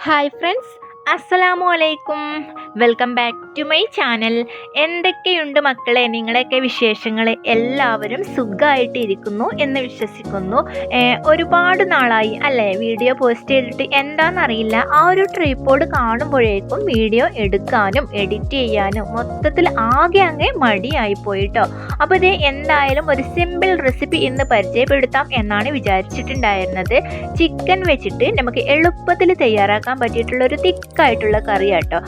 Hi friends, അസ്സലാമു അലൈക്കും. Welcome back to my channel. എന്തൊക്കെയുണ്ട് മക്കളെ നിങ്ങളുടെയൊക്കെ വിശേഷങ്ങൾ? എല്ലാവരും സുഖമായിട്ടിരിക്കുന്നു എന്ന് വിശ്വസിക്കുന്നു. ഒരുപാട് നാളായി അല്ലേ വീഡിയോ പോസ്റ്റ് ചെയ്തിട്ട്? എന്താണെന്നറിയില്ല, ആ ഒരു ട്രൈപ്പോഡ് കാണുമ്പോഴേക്കും വീഡിയോ എടുക്കാനും എഡിറ്റ് ചെയ്യാനും മൊത്തത്തിൽ ആകെ അങ്ങ് മടിയായി പോയിട്ടോ. അപ്പോൾ ഇത് എന്തായാലും ഒരു സിമ്പിൾ റെസിപ്പി ഇന്ന് പരിചയപ്പെടുത്താം എന്നാണ് വിചാരിച്ചിട്ടുണ്ടായിരുന്നത്. ചിക്കൻ വെച്ചിട്ട് നമുക്ക് എളുപ്പത്തിൽ തയ്യാറാക്കാൻ പറ്റിയിട്ടുള്ള ഒരു തിക്കായിട്ടുള്ള കറി കേട്ടോ.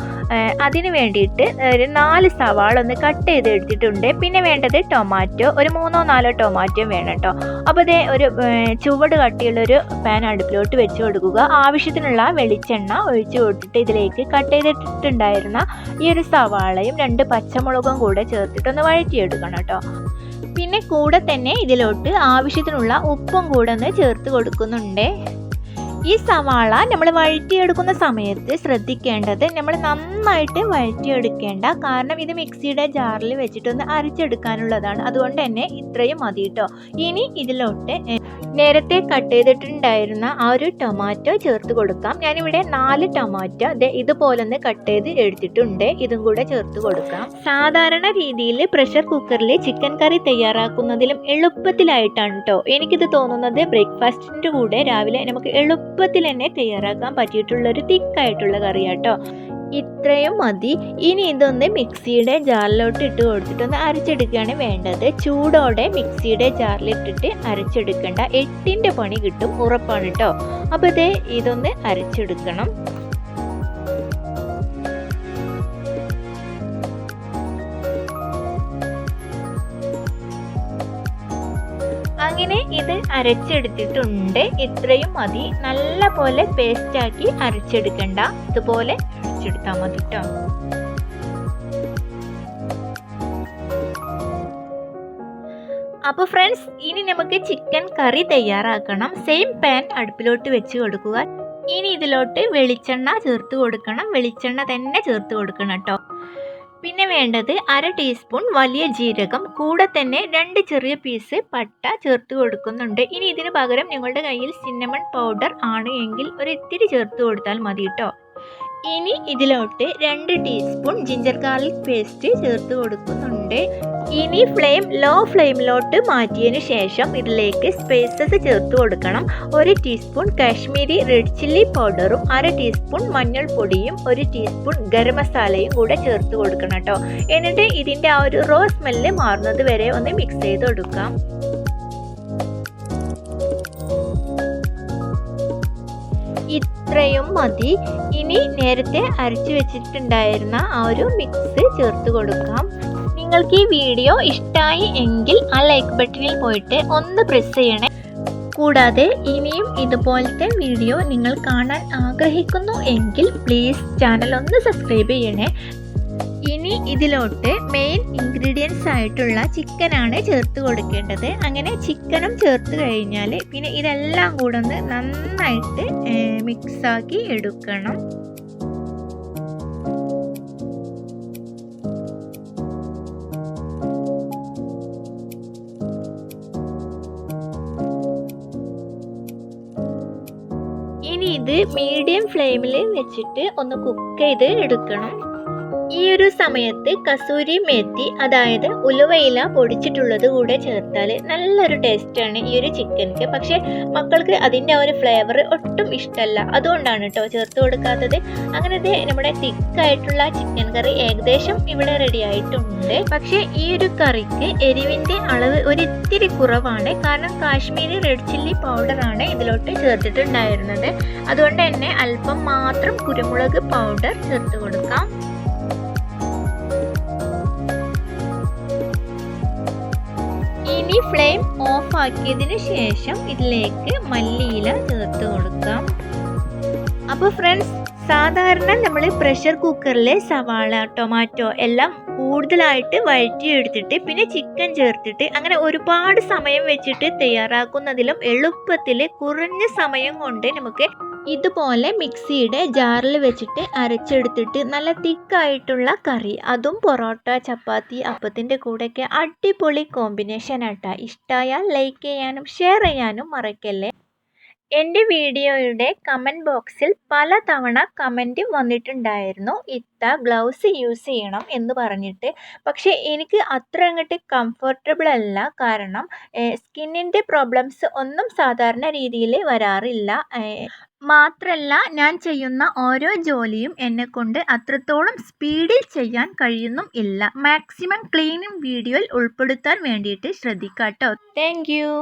അതിന് വേണ്ടിയിട്ട് ഒരു 4 സവാള ഒന്ന് കട്ട് ചെയ്ത് എടുത്തിട്ടുണ്ട്. പിന്നെ വേണ്ടത് ടൊമാറ്റോ, ഒരു 3-4 ടൊമാറ്റോ വേണം കേട്ടോ. അപ്പോൾ ഇതേ ഒരു ചുവട് കട്ടിയുള്ളൊരു പാൻ അടുപ്പിലോട്ട് വെച്ച് കൊടുക്കുക. ആവശ്യത്തിനുള്ള വെളിച്ചെണ്ണ ഒഴിച്ച് കൊടുത്തിട്ട് ഇതിലേക്ക് കട്ട് ചെയ്തിട്ടുണ്ടായിരുന്ന ഈ ഒരു സവാളയും 2 പച്ചമുളകും കൂടെ ചേർത്തിട്ടൊന്ന് വഴറ്റിയെടുക്കണം കേട്ടോ. പിന്നെ കൂടെ തന്നെ ഇതിലോട്ട് ആവശ്യത്തിനുള്ള ഉപ്പും കൂടെ ഒന്ന് ചേർത്ത് കൊടുക്കുന്നുണ്ട്. ഈ സവാള നമ്മൾ വഴറ്റിയെടുക്കുന്ന സമയത്ത് ശ്രദ്ധിക്കേണ്ടത്, നമ്മൾ നന്നായിട്ട് വഴറ്റിയെടുക്കേണ്ട, കാരണം ഇത് മിക്സിയുടെ ജാറിൽ വെച്ചിട്ടൊന്ന് അരച്ചെടുക്കാനുള്ളതാണ്. അതുകൊണ്ട് തന്നെ ഇത്രയും മതി കേട്ടോ. ഇനി ഇതിലോട്ട് നേരത്തെ കട്ട് ചെയ്തിട്ടുണ്ടായിരുന്ന ആ ഒരു ടൊമാറ്റോ ചേർത്ത് കൊടുക്കാം. ഞാനിവിടെ 4 ടൊമാറ്റോ ഇതുപോലെ ഒന്ന് കട്ട് ചെയ്ത് എടുത്തിട്ടുണ്ട്. ഇതും കൂടെ ചേർത്ത് കൊടുക്കാം. സാധാരണ രീതിയിൽ പ്രഷർ കുക്കറിൽ ചിക്കൻ കറി തയ്യാറാക്കുന്നതിലും എളുപ്പത്തിലായിട്ടാണ് കേട്ടോ എനിക്കിത് തോന്നുന്നത്. ബ്രേക്ക്ഫാസ്റ്റിൻ്റെ കൂടെ രാവിലെ നമുക്ക് എളുപ്പത്തിൽ തന്നെ തയ്യാറാക്കാൻ പറ്റിയിട്ടുള്ളൊരു തിക്കായിട്ടുള്ള കറിയാട്ടോ. ഇത്രയും മതി. ഇനി ഇതൊന്ന് മിക്സിയുടെ ജാറിലോട്ട് ഇട്ട് കൊടുത്തിട്ടൊന്ന് അരച്ചെടുക്കുകയാണ് വേണ്ടത്. ചൂടോടെ മിക്സിയുടെ ജാറിലിട്ടിട്ട് അരച്ചെടുക്കേണ്ട, 8ൻ്റെ പണി കിട്ടും, ഉറപ്പാണ് കേട്ടോ. അപ്പോൾ ഇതൊന്ന് അരച്ചെടുക്കണം. അങ്ങനെ ഇത് അരച്ചെടുത്തിട്ടുണ്ട്. ഇത്രയും മതി. നല്ല പോലെ പേസ്റ്റാക്കി അരച്ചെടുക്കണ്ട, ഇതുപോലെ അരച്ചെടുത്താൽ മതി കേട്ടോ. അപ്പോൾ ഫ്രണ്ട്സ്, ഇനി നമുക്ക് ചിക്കൻ കറി തയ്യാറാക്കണം. സെയിം പാൻ അടുപ്പിലോട്ട് വെച്ച് കൊടുക്കുക. ഇനി ഇതിലോട്ട് വെളിച്ചെണ്ണ ചേർത്ത് കൊടുക്കണം. വെളിച്ചെണ്ണ തന്നെ ചേർത്ത് കൊടുക്കണം കേട്ടോ. പിന്നെ വേണ്ടത് 1/2 ടീസ്പൂൺ വലിയ ജീരകം, കൂടെ തന്നെ 2 ചെറിയ പീസ് പട്ട ചേർത്ത് കൊടുക്കുന്നുണ്ട്. ഇനി ഇതിന് പകരം നിങ്ങളുടെ കയ്യിൽ സിന്നമൺ പൗഡർ ആണ് എങ്കിൽ ഒരു ഇത്തിരി ചേർത്ത് കൊടുത്താൽ മതി കേട്ടോ. ഇനി ഇതിലോട്ട് 2 ടീസ്പൂൺ ജിഞ്ചർ ഗാർലിക് പേസ്റ്റ് ചേർത്ത് കൊടുക്കുന്നുണ്ട്. ഇനി ഫ്ലെയിം ലോ ഫ്ലെയിമിലോട്ട് മാറ്റിയതിന് ശേഷം ഇതിലേക്ക് സ്പൈസസ് ചേർത്ത് കൊടുക്കണം. 1 ടീസ്പൂൺ കാശ്മീരി റെഡ് ചില്ലി പൗഡറും 1/2 ടീസ്പൂൺ മഞ്ഞൾപ്പൊടിയും 1 ടീസ്പൂൺ ഗരം മസാലയും കൂടെ ചേർത്ത് കൊടുക്കണം കേട്ടോ. എന്നിട്ട് ഇതിൻ്റെ ആ ഒരു റോ സ്മെല്ല് മാറുന്നത് വരെ ഒന്ന് മിക്സ് ചെയ്ത് കൊടുക്കാം. ഇത്രയും മതി. ഇനി നേരത്തെ അരച്ചു വെച്ചിട്ടുണ്ടായിരുന്ന ആ ഒരു മിക്സ് ചേർത്ത് കൊടുക്കാം. നിങ്ങൾക്ക് ഈ വീഡിയോ ഇഷ്ടമായി എങ്കിൽ ആ ലൈക്ക് ബട്ടണിൽ പോയിട്ട് ഒന്ന് പ്രസ് ചെയ്യണേ. കൂടാതെ ഇനിയും ഇതുപോലത്തെ വീഡിയോ നിങ്ങൾ കാണാൻ ആഗ്രഹിക്കുന്നു എങ്കിൽ പ്ലീസ് ചാനൽ ഒന്ന് സബ്സ്ക്രൈബ് ചെയ്യണേ. ഇനി ഇതിലോട്ട് മെയിൻ ഇൻഗ്രീഡിയൻസ് ആയിട്ടുള്ള ചിക്കനാണ് ചേർത്ത് കൊടുക്കേണ്ടത്. അങ്ങനെ ചിക്കനും ചേർത്ത് കഴിഞ്ഞാൽ പിന്നെ ഇതെല്ലാം കൂടെ ഒന്ന് നന്നായിട്ട് മിക്സാക്കി എടുക്കണം. ഇനി ഇത് മീഡിയം ഫ്ലെയിമിൽ വെച്ചിട്ട് ഒന്ന് കുക്ക് ചെയ്ത് എടുക്കണം. ഈ ഒരു സമയത്ത് കസൂരി മേത്തി, അതായത് ഉലുവയില പൊടിച്ചിട്ടുള്ളത് കൂടെ ചേർത്താൽ നല്ലൊരു ടേസ്റ്റാണ് ഈ ഒരു ചിക്കൻക്ക്. പക്ഷേ മക്കൾക്ക് അതിൻ്റെ ആ ഒരു ഫ്ലേവർ ഒട്ടും ഇഷ്ടമല്ല, അതുകൊണ്ടാണ് കേട്ടോ ചേർത്ത് കൊടുക്കാത്തത്. അങ്ങനത്തെ നമ്മുടെ തിക്കായിട്ടുള്ള ചിക്കൻ കറി ഏകദേശം ഇവിടെ റെഡി ആയിട്ടുണ്ട്. പക്ഷേ ഈ ഒരു കറിക്ക് എരിവിൻ്റെ അളവ് ഒരിത്തിരി കുറവാണ്, കാരണം കാശ്മീരി റെഡ് ചില്ലി പൗഡറാണ് ഇതിലോട്ട് ചേർത്തിട്ടുണ്ടായിരുന്നത്. അതുകൊണ്ട് തന്നെ അല്പം മാത്രം കുരുമുളക് പൗഡർ ചേർത്ത് കൊടുക്കാം. ഇനി ഫ്ലെയിം ഓഫ് ആക്കിയതിന് ശേഷം ഇതിലേക്ക് മല്ലിയില ചേർത്ത് കൊടുക്കാം. അപ്പോൾ ഫ്രണ്ട്സ്, സാധാരണ നമ്മൾ പ്രഷർ കുക്കറിലെ സവാള, ടൊമാറ്റോ എല്ലാം കൂടുതലായിട്ട് വഴറ്റിയെടുത്തിട്ട് പിന്നെ ചിക്കൻ ചേർത്തിട്ട് അങ്ങനെ ഒരുപാട് സമയം വെച്ചിട്ട് തയ്യാറാക്കുന്നതിലും എളുപ്പത്തിൽ കുറഞ്ഞ സമയം കൊണ്ട് നമുക്ക് ഇതുപോലെ മിക്സിയുടെ ജാറിൽ വെച്ചിട്ട് അരച്ചെടുത്തിട്ട് നല്ല തിക്കായിട്ടുള്ള കറി, അതും പൊറോട്ട, ചപ്പാത്തി, അപ്പത്തിൻ്റെ കൂടെയൊക്കെ അടിപൊളി കോമ്പിനേഷൻ ആട്ടാ. ഇഷ്ടമായാൽ ലൈക്ക് ചെയ്യാനും ഷെയർ ചെയ്യാനും മറക്കല്ലേ. എൻ്റെ വീഡിയോയുടെ കമൻറ്റ് ബോക്സിൽ പലതവണ കമൻറ്റ് വന്നിട്ടുണ്ടായിരുന്നു ഇത്ത ഗ്ലൗസ് യൂസ് ചെയ്യണം എന്ന് പറഞ്ഞിട്ട്. പക്ഷേ എനിക്ക് അത്ര അങ്ങോട്ട് കംഫർട്ടബിൾ അല്ല. കാരണം സ്കിന്നിൻ്റെ പ്രോബ്ലംസ് ഒന്നും സാധാരണ രീതിയിൽ വരാറില്ല. മാത്രമല്ല ഞാൻ ചെയ്യുന്ന ഓരോ ജോലിയും എന്നെക്കൊണ്ട് അത്രത്തോളം സ്പീഡിൽ ചെയ്യാൻ കഴിയുന്നും ഇല്ല. മാക്സിമം ക്ലീനിങ് വീഡിയോയിൽ ഉൾപ്പെടുത്താൻ വേണ്ടിയിട്ട് ശ്രദ്ധിക്കാം കേട്ടോ. Thank you.